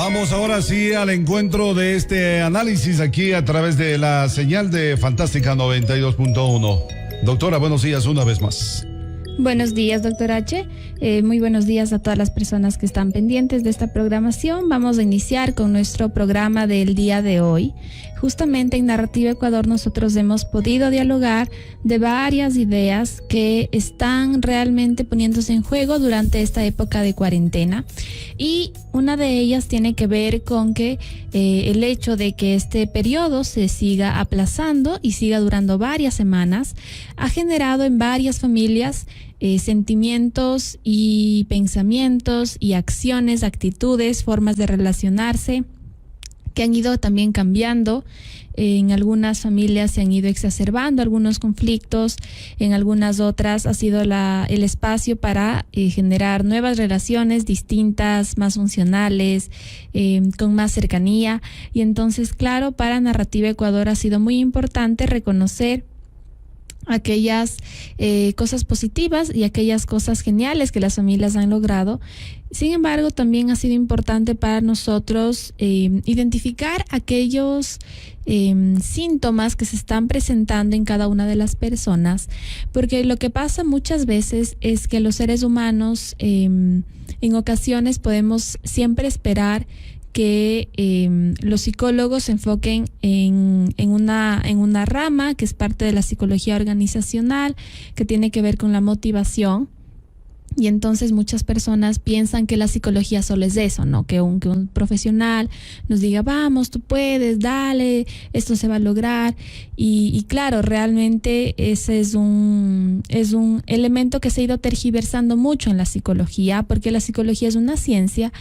Vamos ahora sí al encuentro de este análisis aquí a través de la señal de Fantástica 92.1. Doctora, buenos días una vez más. Buenos días, doctor H. Muy buenos días a todas las personas que están pendientes de esta programación. Vamos a iniciar con nuestro programa del día de hoy. Justamente en Narrativa Ecuador nosotros hemos podido dialogar de varias ideas que están realmente poniéndose en juego durante esta época de cuarentena. Y una de ellas tiene que ver con que el hecho de que este periodo se siga aplazando y siga durando varias semanas ha generado en varias familias sentimientos y pensamientos y acciones, actitudes, formas de relacionarse que han ido también cambiando. En algunas familias se han ido exacerbando algunos conflictos, en algunas otras ha sido el espacio para generar nuevas relaciones distintas, más funcionales, con más cercanía. Y entonces, claro, para Narrativa Ecuador ha sido muy importante reconocer aquellas cosas positivas y aquellas cosas geniales que las familias han logrado. Sin embargo, también ha sido importante para nosotros identificar aquellos síntomas que se están presentando en cada una de las personas, porque lo que pasa muchas veces es que los seres humanos en ocasiones podemos siempre esperar que los psicólogos se enfoquen en una rama que es parte de la psicología organizacional, que tiene que ver con la motivación. Y entonces muchas personas piensan que la psicología solo es eso, ¿no? Que un profesional nos diga, vamos, tú puedes, dale, esto se va a lograr. Y claro, realmente ese es un elemento que se ha ido tergiversando mucho en la psicología, porque la psicología es una ciencia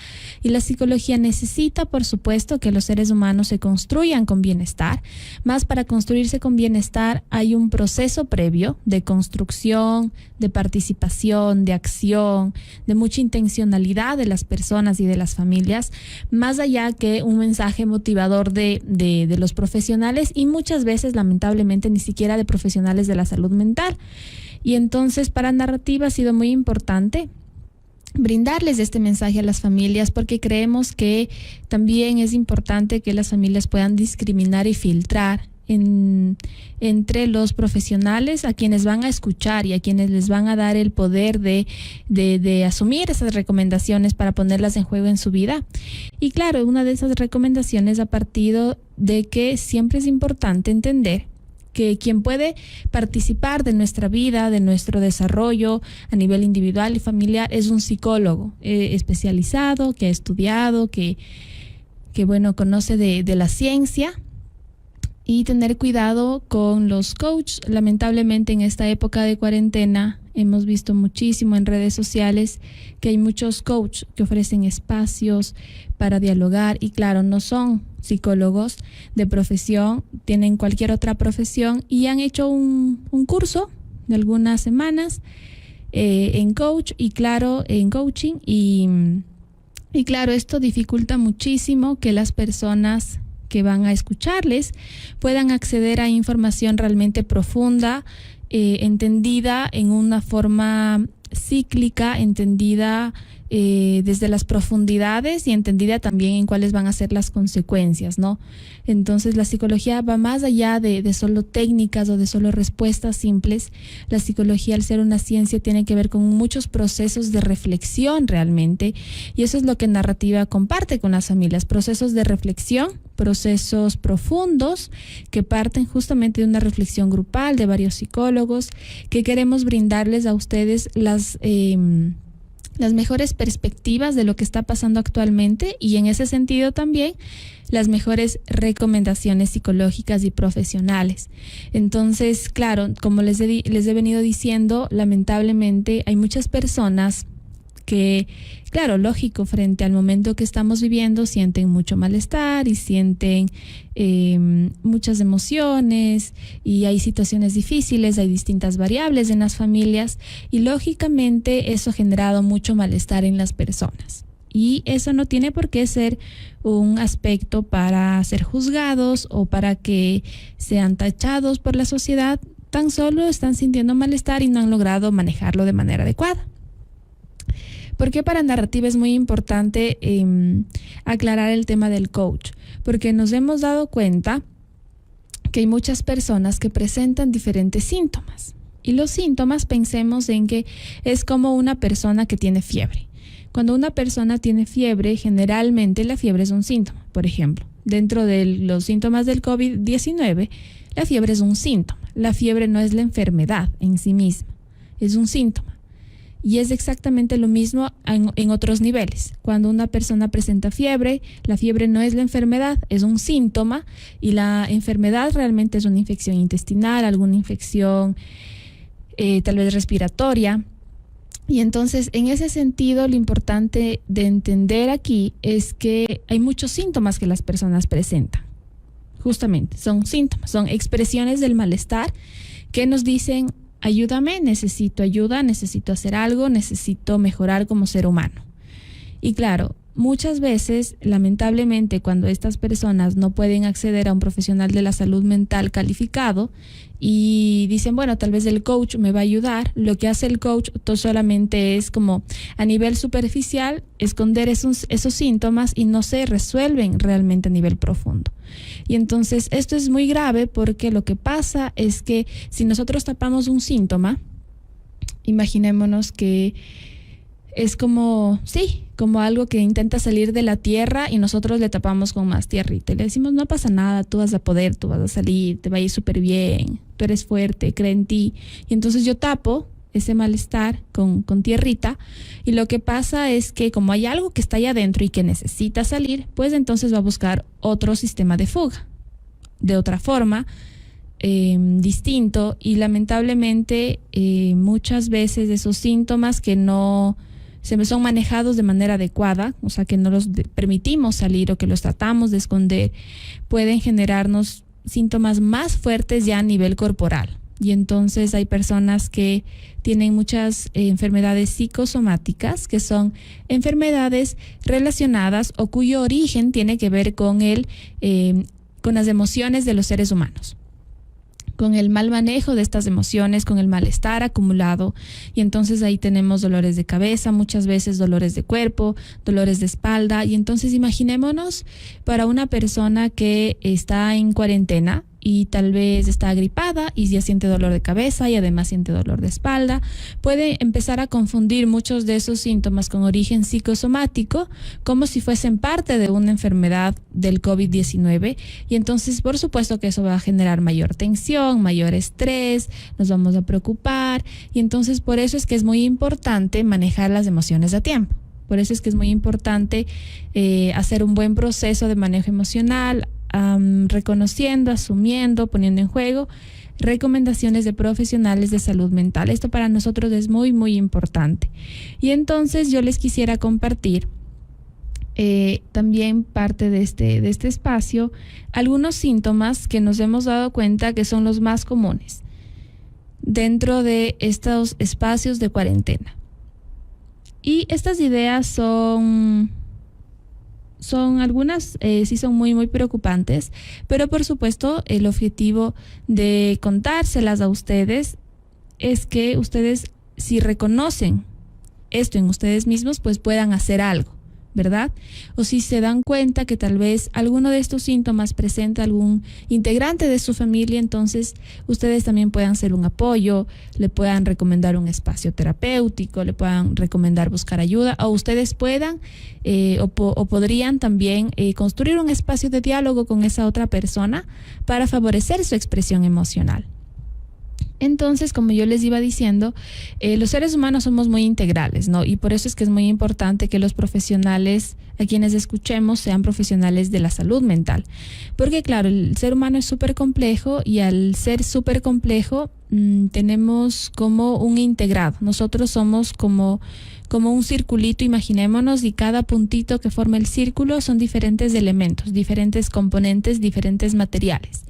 y la psicología necesita, por supuesto, que los seres humanos se construyan con bienestar. Más para construirse con bienestar hay un proceso previo de construcción, de participación, de acción, de mucha intencionalidad de las personas y de las familias, más allá que un mensaje motivador de los profesionales y muchas veces, lamentablemente, ni siquiera de profesionales de la salud mental. Y entonces, para Narrativa ha sido muy importante brindarles este mensaje a las familias, porque creemos que también es importante que las familias puedan discriminar y filtrar entre los profesionales a quienes van a escuchar y a quienes les van a dar el poder de asumir esas recomendaciones para ponerlas en juego en su vida. Y claro, una de esas recomendaciones ha partido de que siempre es importante entender que quien puede participar de nuestra vida, de nuestro desarrollo a nivel individual y familiar es un psicólogo especializado, que ha estudiado, que conoce de la ciencia. Y tener cuidado con los coaches. Lamentablemente en esta época de cuarentena hemos visto muchísimo en redes sociales que hay muchos coaches que ofrecen espacios para dialogar y claro, no son psicólogos de profesión, tienen cualquier otra profesión y han hecho un curso de algunas semanas en coach y claro, en coaching y claro, esto dificulta muchísimo que las personas que van a escucharles puedan acceder a información realmente profunda, entendida en una forma cíclica, entendida desde las profundidades y entendida también en cuáles van a ser las consecuencias, ¿no? Entonces la psicología va más allá de solo técnicas o de solo respuestas simples. La psicología, al ser una ciencia, tiene que ver con muchos procesos de reflexión realmente, y eso es lo que Narrativa comparte con las familias, procesos de reflexión, procesos profundos que parten justamente de una reflexión grupal de varios psicólogos, que queremos brindarles a ustedes las mejores perspectivas de lo que está pasando actualmente y en ese sentido también las mejores recomendaciones psicológicas y profesionales. Entonces, claro, como les he venido diciendo, lamentablemente hay muchas personas que, claro, lógico, frente al momento que estamos viviendo, sienten mucho malestar y sienten muchas emociones y hay situaciones difíciles, hay distintas variables en las familias y lógicamente eso ha generado mucho malestar en las personas. Y eso no tiene por qué ser un aspecto para ser juzgados o para que sean tachados por la sociedad, tan solo están sintiendo malestar y no han logrado manejarlo de manera adecuada. ¿Por qué para narrativa es muy importante aclarar el tema del coach? Porque nos hemos dado cuenta que hay muchas personas que presentan diferentes síntomas. Y los síntomas, pensemos en que es como una persona que tiene fiebre. Cuando una persona tiene fiebre, generalmente la fiebre es un síntoma. Por ejemplo, dentro de los síntomas del COVID-19, la fiebre es un síntoma. La fiebre no es la enfermedad en sí misma, es un síntoma. Y es exactamente lo mismo en otros niveles. Cuando una persona presenta fiebre, la fiebre no es la enfermedad, es un síntoma, y la enfermedad realmente es una infección intestinal, alguna infección tal vez respiratoria. Y entonces, en ese sentido, lo importante de entender aquí es que hay muchos síntomas que las personas presentan. Justamente, son síntomas, son expresiones del malestar que nos dicen: ayúdame, necesito ayuda, necesito hacer algo, necesito mejorar como ser humano. Y claro, muchas veces, lamentablemente, cuando estas personas no pueden acceder a un profesional de la salud mental calificado y dicen, bueno, tal vez el coach me va a ayudar, lo que hace el coach solamente es como a nivel superficial esconder esos síntomas y no se resuelven realmente a nivel profundo. Y entonces esto es muy grave porque lo que pasa es que si nosotros tapamos un síntoma, imaginémonos que es como algo que intenta salir de la tierra y nosotros le tapamos con más tierrita. Y le decimos, no pasa nada, tú vas a poder, tú vas a salir, te va a ir súper bien, tú eres fuerte, cree en ti. Y entonces yo tapo ese malestar con tierrita, y lo que pasa es que como hay algo que está ahí adentro y que necesita salir, pues entonces va a buscar otro sistema de fuga, de otra forma, distinto, y lamentablemente muchas veces esos síntomas que no son manejados de manera adecuada, o sea que no los permitimos salir o que los tratamos de esconder, pueden generarnos síntomas más fuertes ya a nivel corporal. Y entonces hay personas que tienen muchas enfermedades psicosomáticas, que son enfermedades relacionadas o cuyo origen tiene que ver con las emociones de los seres humanos, con el mal manejo de estas emociones, con el malestar acumulado. Y entonces ahí tenemos dolores de cabeza, muchas veces dolores de cuerpo, dolores de espalda. Y entonces imaginémonos para una persona que está en cuarentena y tal vez está agripada y ya siente dolor de cabeza y además siente dolor de espalda, puede empezar a confundir muchos de esos síntomas con origen psicosomático como si fuesen parte de una enfermedad del COVID-19, y entonces por supuesto que eso va a generar mayor tensión, mayor estrés, nos vamos a preocupar, y entonces por eso es que es muy importante manejar las emociones a tiempo. Por eso es que es muy importante hacer un buen proceso de manejo emocional, reconociendo, asumiendo, poniendo en juego recomendaciones de profesionales de salud mental. Esto para nosotros es muy, muy importante. Y entonces yo les quisiera compartir también parte de este espacio algunos síntomas que nos hemos dado cuenta que son los más comunes dentro de estos espacios de cuarentena. Y estas ideas son algunas, sí son muy, muy preocupantes, pero por supuesto el objetivo de contárselas a ustedes es que ustedes, si reconocen esto en ustedes mismos, pues puedan hacer algo, ¿verdad? O si se dan cuenta que tal vez alguno de estos síntomas presenta algún integrante de su familia, entonces ustedes también puedan ser un apoyo, le puedan recomendar un espacio terapéutico, le puedan recomendar buscar ayuda, o ustedes puedan o podrían también construir un espacio de diálogo con esa otra persona para favorecer su expresión emocional. Entonces, como yo les iba diciendo, los seres humanos somos muy integrales, ¿no? Y por eso es que es muy importante que los profesionales a quienes escuchemos sean profesionales de la salud mental. Porque claro, el ser humano es súper complejo, y al ser súper complejo tenemos como un integrado. Nosotros somos como un circulito, imaginémonos, y cada puntito que forma el círculo son diferentes elementos, diferentes componentes, diferentes materiales.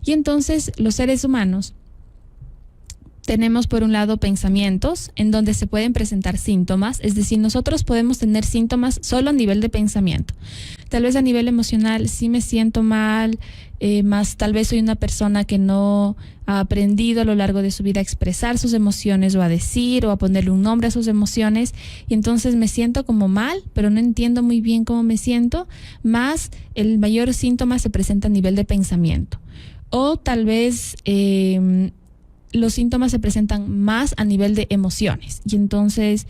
Y entonces los seres humanos tenemos por un lado pensamientos en donde se pueden presentar síntomas, es decir, nosotros podemos tener síntomas solo a nivel de pensamiento. Tal vez a nivel emocional sí me siento mal, más tal vez soy una persona que no ha aprendido a lo largo de su vida a expresar sus emociones o a decir o a ponerle un nombre a sus emociones, y entonces me siento como mal, pero no entiendo muy bien cómo me siento, más el mayor síntoma se presenta a nivel de pensamiento. O tal vez los síntomas se presentan más a nivel de emociones, y entonces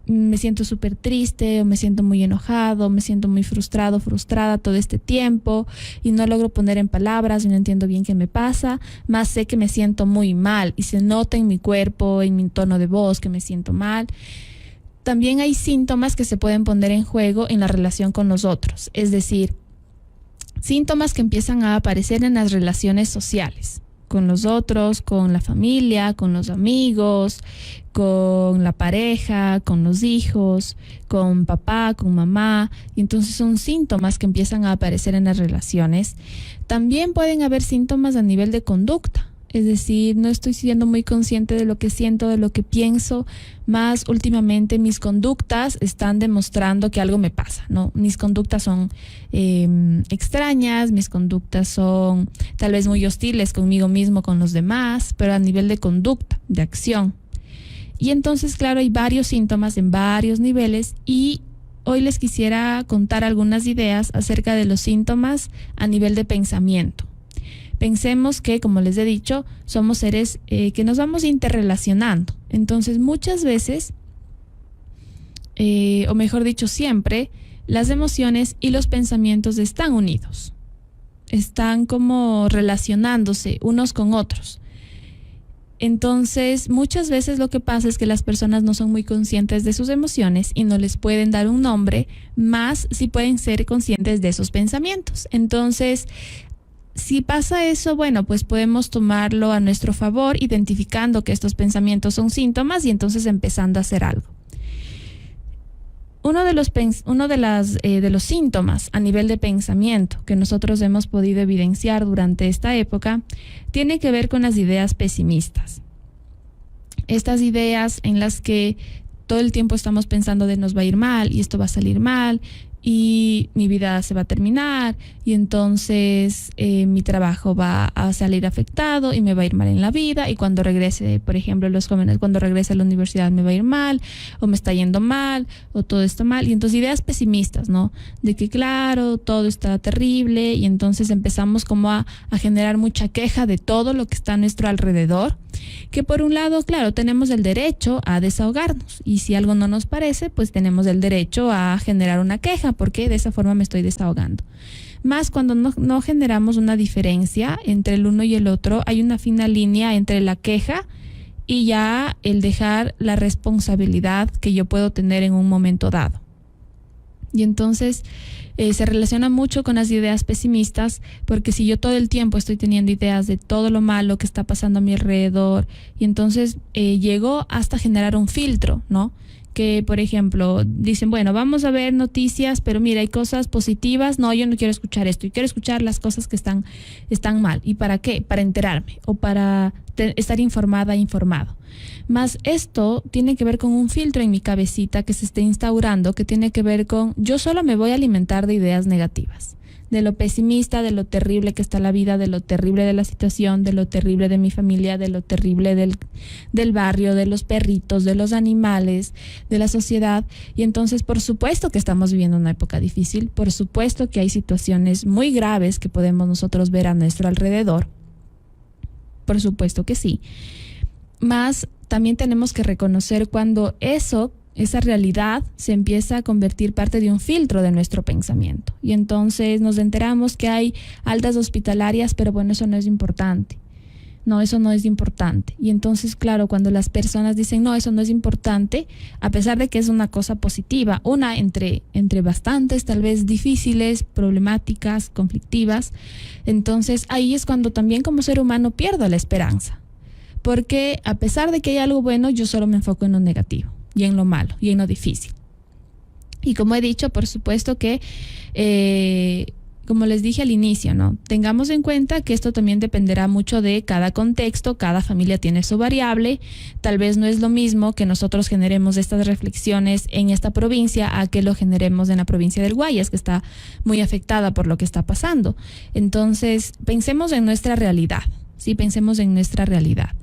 me siento súper triste, o me siento muy enojado, me siento muy frustrado, frustrada todo este tiempo y no logro poner en palabras y no entiendo bien qué me pasa, más sé que me siento muy mal y se nota en mi cuerpo, en mi tono de voz que me siento mal. También hay síntomas que se pueden poner en juego en la relación con los otros, es decir, síntomas que empiezan a aparecer en las relaciones sociales, con los otros, con la familia, con los amigos, con la pareja, con los hijos, con papá, con mamá. Y entonces son síntomas que empiezan a aparecer en las relaciones. También pueden haber síntomas a nivel de conducta. Es decir, no estoy siendo muy consciente de lo que siento, de lo que pienso, más últimamente mis conductas están demostrando que algo me pasa, ¿no? Mis conductas son extrañas, mis conductas son tal vez muy hostiles conmigo mismo, con los demás, pero a nivel de conducta, de acción. Y entonces, claro, hay varios síntomas en varios niveles y hoy les quisiera contar algunas ideas acerca de los síntomas a nivel de pensamiento. Pensemos que, como les he dicho, somos seres que nos vamos interrelacionando. Entonces, muchas veces, o mejor dicho, siempre, las emociones y los pensamientos están unidos. Están como relacionándose unos con otros. Entonces, muchas veces lo que pasa es que las personas no son muy conscientes de sus emociones y no les pueden dar un nombre, más si pueden ser conscientes de esos pensamientos. Entonces, si pasa eso, bueno, pues podemos tomarlo a nuestro favor, identificando que estos pensamientos son síntomas y entonces empezando a hacer algo. Uno de los síntomas a nivel de pensamiento que nosotros hemos podido evidenciar durante esta época tiene que ver con las ideas pesimistas. Estas ideas en las que todo el tiempo estamos pensando de nos va a ir mal y esto va a salir mal y mi vida se va a terminar y entonces mi trabajo va a salir afectado y me va a ir mal en la vida, y cuando regrese, por ejemplo, los jóvenes, cuando regrese a la universidad me va a ir mal o me está yendo mal o todo está mal, y entonces ideas pesimistas, ¿no? De que claro, todo está terrible, y entonces empezamos como a generar mucha queja de todo lo que está a nuestro alrededor, que por un lado, claro, tenemos el derecho a desahogarnos, y si algo no nos parece, pues tenemos el derecho a generar una queja, porque de esa forma me estoy desahogando. Más cuando no generamos una diferencia entre el uno y el otro, hay una fina línea entre la queja y ya el dejar la responsabilidad que yo puedo tener en un momento dado. Y entonces se relaciona mucho con las ideas pesimistas, porque si yo todo el tiempo estoy teniendo ideas de todo lo malo que está pasando a mi alrededor, y entonces llego hasta generar un filtro, ¿no? Que, por ejemplo, dicen, bueno, vamos a ver noticias, pero mira, hay cosas positivas. No, yo no quiero escuchar esto. Yo quiero escuchar las cosas que están mal. ¿Y para qué? Para enterarme o para estar informado. Más esto tiene que ver con un filtro en mi cabecita que se está instaurando, que tiene que ver con yo solo me voy a alimentar de ideas negativas, de lo pesimista, de lo terrible que está la vida, de lo terrible de la situación, de lo terrible de mi familia, de lo terrible del barrio, de los perritos, de los animales, de la sociedad. Y entonces, por supuesto que estamos viviendo una época difícil, por supuesto que hay situaciones muy graves que podemos nosotros ver a nuestro alrededor, por supuesto que sí. Más también tenemos que reconocer cuando esa realidad se empieza a convertir parte de un filtro de nuestro pensamiento. Y entonces nos enteramos que hay altas hospitalarias, pero bueno, eso no es importante. No, eso no es importante. Y entonces, claro, cuando las personas dicen, no, eso no es importante, a pesar de que es una cosa positiva, una entre bastantes, tal vez difíciles, problemáticas, conflictivas, entonces ahí es cuando también como ser humano pierdo la esperanza. Porque a pesar de que hay algo bueno, yo solo me enfoco en lo negativo y en lo malo y en lo difícil. Y como he dicho, por supuesto que como les dije al inicio, ¿no? Tengamos en cuenta que esto también dependerá mucho de cada contexto, cada familia tiene su variable. Tal vez no es lo mismo que nosotros generemos estas reflexiones en esta provincia a que lo generemos en la provincia del Guayas, que está muy afectada por lo que está pasando. Entonces, pensemos en nuestra realidad, ¿sí? Pensemos en nuestra realidad.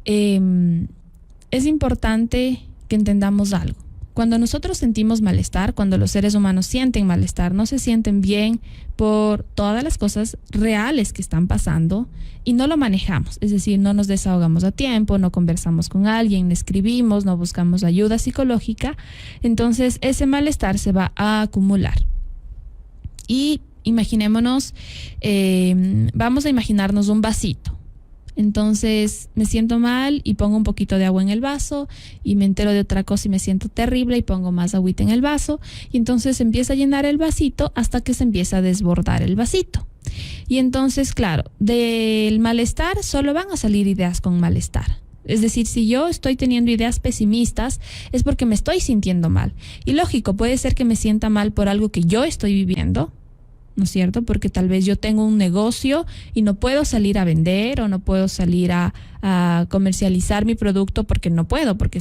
Es importante que entendamos algo. Cuando nosotros sentimos malestar, cuando los seres humanos sienten malestar, no se sienten bien por todas las cosas reales que están pasando y no lo manejamos. Es decir, no nos desahogamos a tiempo, no conversamos con alguien, no escribimos, no buscamos ayuda psicológica. Entonces, ese malestar se va a acumular. Y imaginémonos, vamos a imaginarnos un vasito. Entonces me siento mal y pongo un poquito de agua en el vaso y me entero de otra cosa y me siento terrible y pongo más agüita en el vaso y entonces empieza a llenar el vasito hasta que se empieza a desbordar el vasito. Y entonces, claro, del malestar solo van a salir ideas con malestar. Es decir, si yo estoy teniendo ideas pesimistas es porque me estoy sintiendo mal. Y lógico, puede ser que me sienta mal por algo que yo estoy viviendo, ¿no es cierto? Porque tal vez yo tengo un negocio y no puedo salir a vender o no puedo salir a comercializar mi producto porque no puedo, porque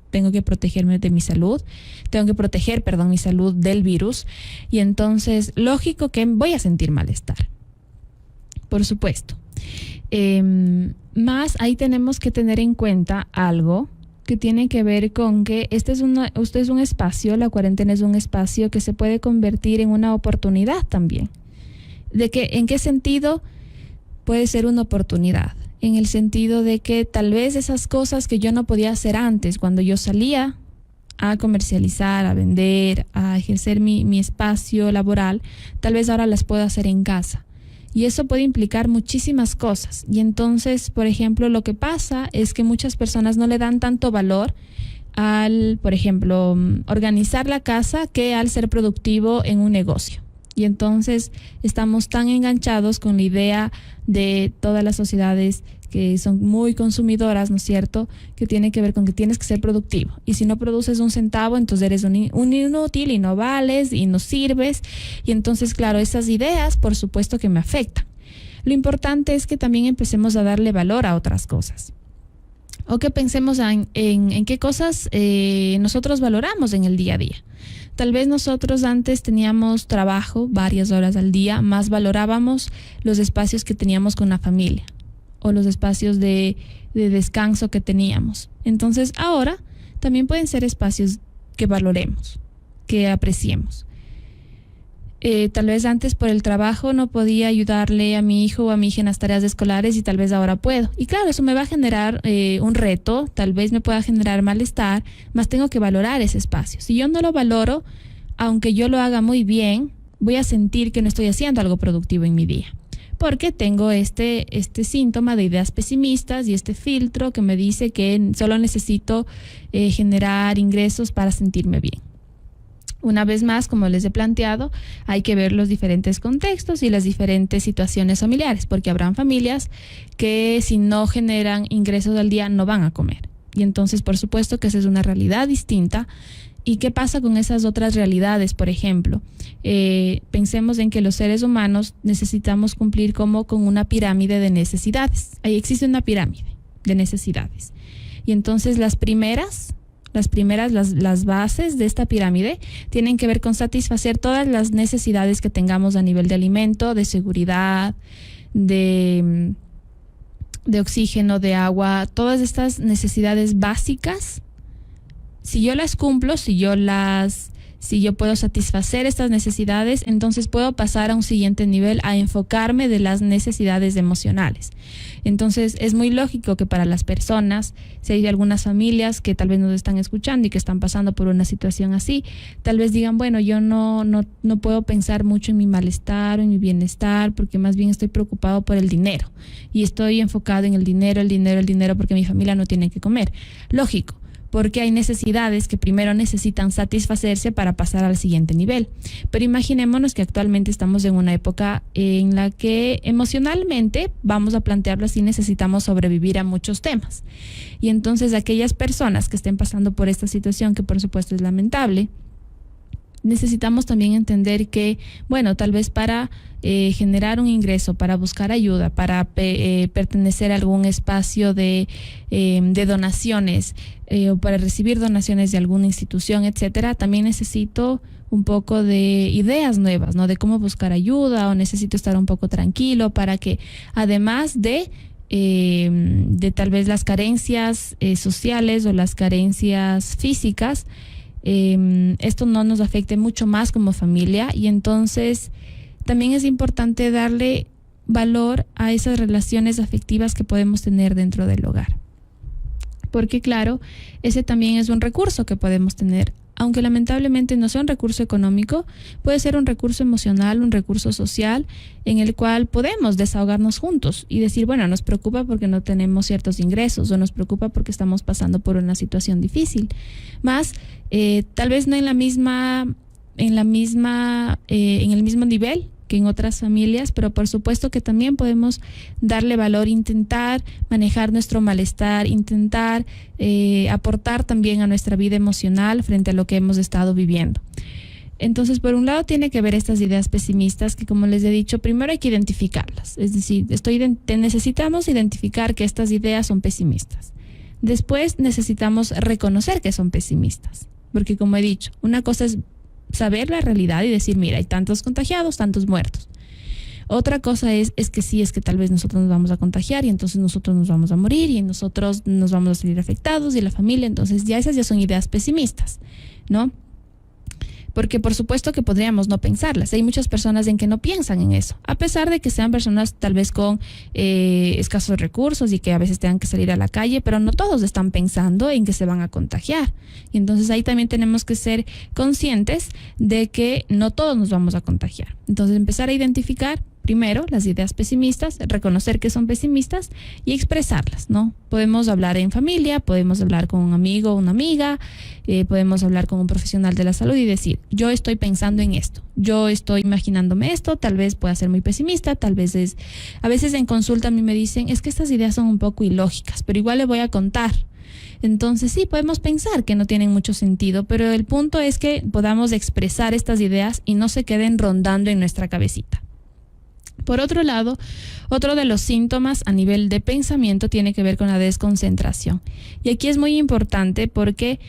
tengo que protegerme de mi salud, tengo que proteger, mi salud del virus. Y entonces, lógico que voy a sentir malestar, por supuesto. Más ahí tenemos que tener en cuenta algo que tiene que ver con que este es un espacio, la cuarentena es un espacio que se puede convertir en una oportunidad también. ¿En qué sentido puede ser una oportunidad? En el sentido de que tal vez esas cosas que yo no podía hacer antes, cuando yo salía a comercializar, a vender, a ejercer mi espacio laboral, tal vez ahora las puedo hacer en casa. Y eso puede implicar muchísimas cosas. Y entonces, por ejemplo, lo que pasa es que muchas personas no le dan tanto valor al, por ejemplo, organizar la casa que al ser productivo en un negocio. Y entonces estamos tan enganchados con la idea de todas las sociedades que son muy consumidoras, ¿no es cierto?, que tiene que ver con que tienes que ser productivo. Y si no produces un centavo, entonces eres un inútil y no vales y no sirves. Y entonces, claro, esas ideas, por supuesto que me afectan. Lo importante es que también empecemos a darle valor a otras cosas. O que pensemos en qué cosas nosotros valoramos en el día a día. Tal vez nosotros antes teníamos trabajo varias horas al día, más valorábamos los espacios que teníamos con la familia o los espacios de descanso que teníamos. Entonces ahora también pueden ser espacios que valoremos, que apreciemos. Tal vez antes por el trabajo no podía ayudarle a mi hijo o a mi hija en las tareas escolares y tal vez ahora puedo. Y claro, eso me va a generar un reto, tal vez me pueda generar malestar, más tengo que valorar ese espacio. Si yo no lo valoro, aunque yo lo haga muy bien, voy a sentir que no estoy haciendo algo productivo en mi día. Porque tengo este síntoma de ideas pesimistas y este filtro que me dice que solo necesito generar ingresos para sentirme bien. Una vez más, como les he planteado, hay que ver los diferentes contextos y las diferentes situaciones familiares, porque habrán familias que si no generan ingresos al día no van a comer. Y entonces, por supuesto que esa es una realidad distinta. ¿Y qué pasa con esas otras realidades? Por ejemplo, pensemos en que los seres humanos necesitamos cumplir como con una pirámide de necesidades. Ahí existe una pirámide de necesidades. Y entonces las bases de esta pirámide tienen que ver con satisfacer todas las necesidades que tengamos a nivel de alimento, de seguridad, de oxígeno, de agua, todas estas necesidades básicas. Si yo las cumplo, si yo puedo satisfacer estas necesidades, entonces puedo pasar a un siguiente nivel, a enfocarme de las necesidades emocionales. Entonces es muy lógico que para las personas, si hay algunas familias que tal vez nos están escuchando y que están pasando por una situación así, tal vez digan, bueno, yo no puedo pensar mucho en mi malestar o en mi bienestar, porque más bien estoy preocupado por el dinero y estoy enfocado en el dinero porque mi familia no tiene que comer. Lógico, porque hay necesidades que primero necesitan satisfacerse para pasar al siguiente nivel. Pero imaginémonos que actualmente estamos en una época en la que emocionalmente, vamos a plantearlo así, necesitamos sobrevivir a muchos temas. Y entonces aquellas personas que estén pasando por esta situación, que por supuesto es lamentable, necesitamos también entender que, bueno, tal vez para generar un ingreso, para buscar ayuda, para pertenecer a algún espacio de donaciones o para recibir donaciones de alguna institución, etcétera, también necesito un poco de ideas nuevas, ¿no? De cómo buscar ayuda, o necesito estar un poco tranquilo para que, además de tal vez las carencias sociales o las carencias físicas, esto no nos afecte mucho más como familia. Y entonces también es importante darle valor a esas relaciones afectivas que podemos tener dentro del hogar, porque claro, ese también es un recurso que podemos tener, aunque lamentablemente no sea un recurso económico, puede ser un recurso emocional, un recurso social, en el cual podemos desahogarnos juntos y decir, bueno, nos preocupa porque no tenemos ciertos ingresos, o nos preocupa porque estamos pasando por una situación difícil, más tal vez no en el mismo nivel que en otras familias, pero por supuesto que también podemos darle valor, intentar manejar nuestro malestar, intentar aportar también a nuestra vida emocional frente a lo que hemos estado viviendo. Entonces, por un lado, tiene que ver estas ideas pesimistas que, como les he dicho, primero hay que identificarlas. Es decir, necesitamos identificar que estas ideas son pesimistas. Después necesitamos reconocer que son pesimistas, porque como he dicho, una cosa es saber la realidad y decir, mira, hay tantos contagiados, tantos muertos. Otra cosa es que tal vez nosotros nos vamos a contagiar y entonces nosotros nos vamos a morir y nosotros nos vamos a salir afectados y la familia. Entonces esas ya son ideas pesimistas, ¿no? Porque por supuesto que podríamos no pensarlas. Hay muchas personas en que no piensan en eso, a pesar de que sean personas tal vez con escasos recursos y que a veces tengan que salir a la calle, pero no todos están pensando en que se van a contagiar. Y entonces ahí también tenemos que ser conscientes de que no todos nos vamos a contagiar. Entonces empezar a identificar primero las ideas pesimistas, reconocer que son pesimistas y expresarlas, ¿no? Podemos hablar en familia, podemos hablar con un amigo o una amiga, podemos hablar con un profesional de la salud y decir, yo estoy pensando en esto, yo estoy imaginándome esto, tal vez pueda ser muy pesimista, a veces en consulta a mí me dicen, es que estas ideas son un poco ilógicas, pero igual le voy a contar. Entonces sí, podemos pensar que no tienen mucho sentido, pero el punto es que podamos expresar estas ideas y no se queden rondando en nuestra cabecita. Por otro lado, otro de los síntomas a nivel de pensamiento tiene que ver con la desconcentración. Y aquí es muy importante porque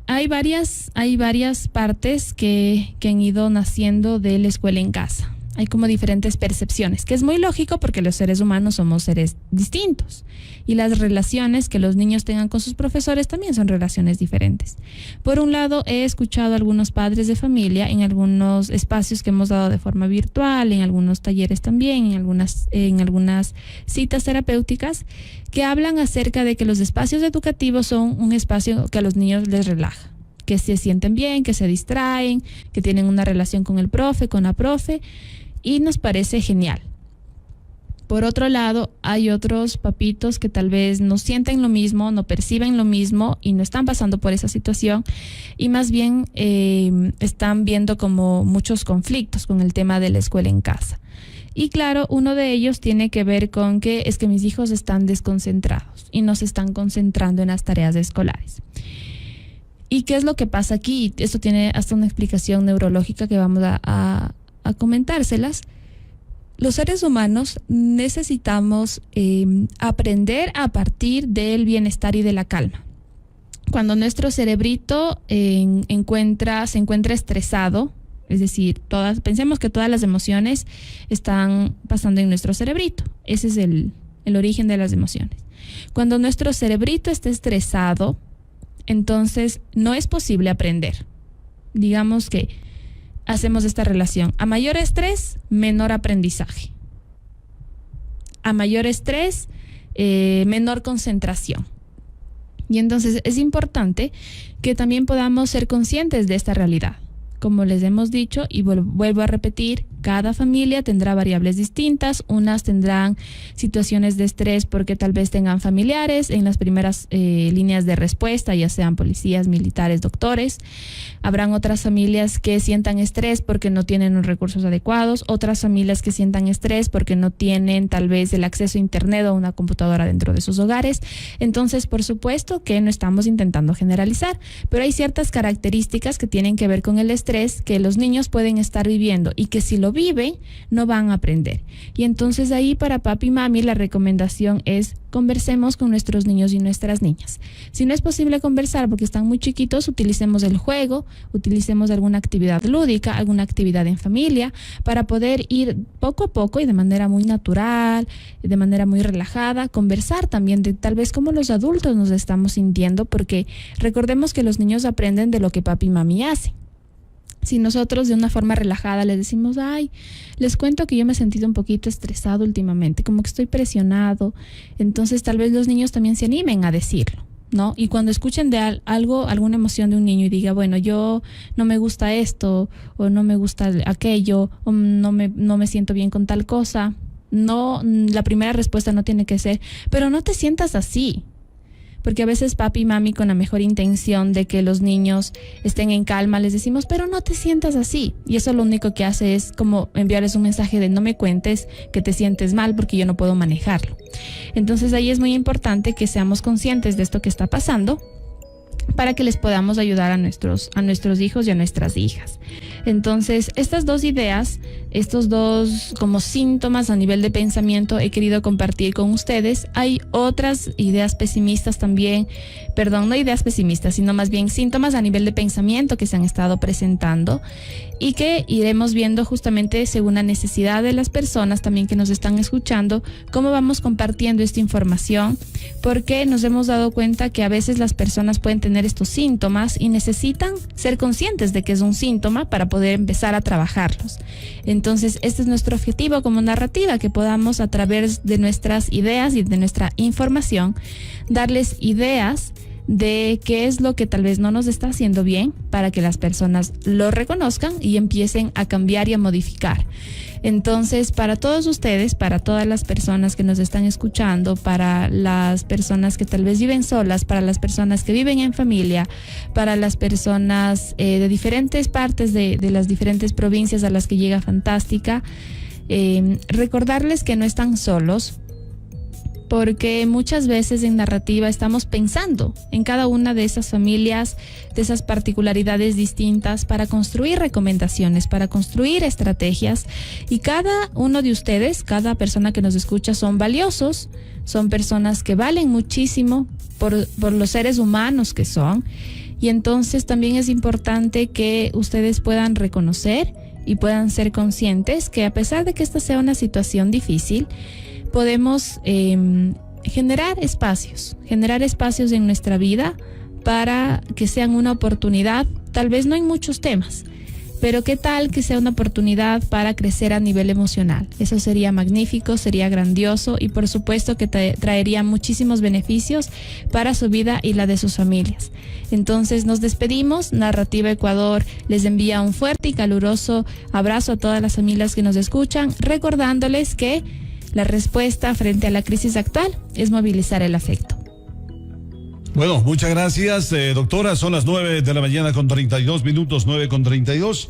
hay varias partes que han ido naciendo de la escuela en casa. Hay como diferentes percepciones, que es muy lógico porque los seres humanos somos seres distintos y las relaciones que los niños tengan con sus profesores también son relaciones diferentes. Por un lado, he escuchado a algunos padres de familia en algunos espacios que hemos dado de forma virtual, en algunos talleres también, en algunas citas terapéuticas, que hablan acerca de que los espacios educativos son un espacio que a los niños les relaja, que se sienten bien, que se distraen, que tienen una relación con el profe, con la profe, y nos parece genial. Por otro lado, hay otros papitos que tal vez no sienten lo mismo, no perciben lo mismo y no están pasando por esa situación y más bien están viendo como muchos conflictos con el tema de la escuela en casa. Y claro, uno de ellos tiene que ver con que es que mis hijos están desconcentrados y no se están concentrando en las tareas escolares. ¿Y qué es lo que pasa aquí? Esto tiene hasta una explicación neurológica que vamos a comentárselas. Los seres humanos necesitamos aprender a partir del bienestar y de la calma. Cuando nuestro cerebrito se encuentra estresado, es decir, pensemos que todas las emociones están pasando en nuestro cerebrito. Ese es el origen de las emociones. Cuando nuestro cerebrito está estresado, entonces no es posible aprender. Digamos que hacemos esta relación. A mayor estrés, menor aprendizaje. A mayor estrés, menor concentración. Y entonces es importante que también podamos ser conscientes de esta realidad. Como les hemos dicho y vuelvo a repetir, Cada familia tendrá variables distintas. Unas tendrán situaciones de estrés porque tal vez tengan familiares en las primeras líneas de respuesta, ya sean policías, militares, doctores. Habrán otras familias que sientan estrés porque no tienen los recursos adecuados. Otras familias que sientan estrés porque no tienen tal vez el acceso a internet o una computadora dentro de sus hogares. Entonces, por supuesto que no estamos intentando generalizar, pero hay ciertas características que tienen que ver con el estrés que los niños pueden estar viviendo y que si lo viven no van a aprender. Y entonces ahí para papi y mami la recomendación es: conversemos con nuestros niños y nuestras niñas. Si no es posible conversar porque están muy chiquitos, utilicemos el juego, utilicemos alguna actividad lúdica, alguna actividad en familia, para poder ir poco a poco y de manera muy natural, de manera muy relajada, conversar también de tal vez cómo los adultos nos estamos sintiendo, porque recordemos que los niños aprenden de lo que papi y mami hacen. Si nosotros de una forma relajada les decimos: ay, les cuento que yo me he sentido un poquito estresado últimamente, como que estoy presionado, entonces tal vez los niños también se animen a decirlo, ¿no? Y cuando escuchen de algo, alguna emoción de un niño y diga: bueno, yo no me gusta esto, o no me gusta aquello, o no me siento bien con tal cosa, no, la primera respuesta no tiene que ser: pero no te sientas así. Porque a veces papi y mami, con la mejor intención de que los niños estén en calma, les decimos: pero no te sientas así. Y eso lo único que hace es como enviarles un mensaje de: no me cuentes que te sientes mal porque yo no puedo manejarlo. Entonces ahí es muy importante que seamos conscientes de esto que está pasando, para que les podamos ayudar a nuestros hijos y a nuestras hijas. Entonces, estas dos ideas, estos dos como síntomas a nivel de pensamiento he querido compartir con ustedes. Hay otras ideas pesimistas también, no ideas pesimistas, sino más bien síntomas a nivel de pensamiento que se han estado presentando y que iremos viendo justamente según la necesidad de las personas también que nos están escuchando, cómo vamos compartiendo esta información, porque nos hemos dado cuenta que a veces las personas pueden tener estos síntomas y necesitan ser conscientes de que es un síntoma para poder empezar a trabajarlos. Entonces, este es nuestro objetivo como narrativa, que podamos a través de nuestras ideas y de nuestra información darles ideas de qué es lo que tal vez no nos está haciendo bien, para que las personas lo reconozcan y empiecen a cambiar y a modificar. Entonces, para todos ustedes, para todas las personas que nos están escuchando, para las personas que tal vez viven solas, para las personas que viven en familia, para las personas de diferentes partes de las diferentes provincias a las que llega Fantástica, recordarles que no están solos, porque muchas veces en narrativa estamos pensando en cada una de esas familias, de esas particularidades distintas, para construir recomendaciones, para construir estrategias, y cada uno de ustedes, cada persona que nos escucha, son valiosos, son personas que valen muchísimo por los seres humanos que son, y entonces también es importante que ustedes puedan reconocer y puedan ser conscientes que a pesar de que esta sea una situación difícil, podemos generar espacios en nuestra vida para que sean una oportunidad, tal vez no en muchos temas, pero qué tal que sea una oportunidad para crecer a nivel emocional. Eso sería magnífico, sería grandioso, y por supuesto que traería muchísimos beneficios para su vida y la de sus familias. Entonces nos despedimos. Narrativa Ecuador les envía un fuerte y caluroso abrazo a todas las familias que nos escuchan, recordándoles que la respuesta frente a la crisis actual es movilizar el afecto. Bueno, muchas gracias, doctora. Son las 9 de la mañana con 32 minutos, 9:32.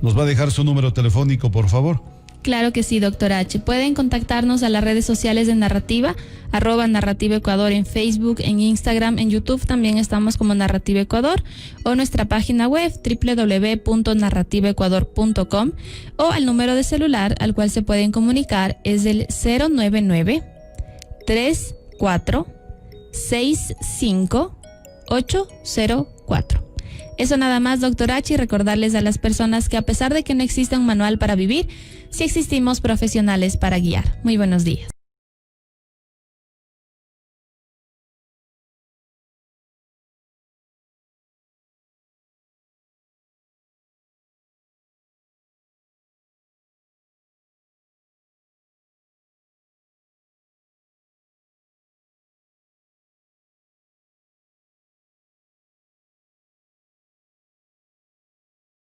¿Nos va a dejar su número telefónico, por favor? Claro que sí, doctor H. Pueden contactarnos a las redes sociales de Narrativa, @Narrativa Ecuador en Facebook, en Instagram, en YouTube también estamos como Narrativa Ecuador, o nuestra página web www.narrativaecuador.com, o al número de celular al cual se pueden comunicar es el 099-3465-804. Eso nada más, doctor H, y recordarles a las personas que a pesar de que no existe un manual para vivir, sí existimos profesionales para guiar. Muy buenos días.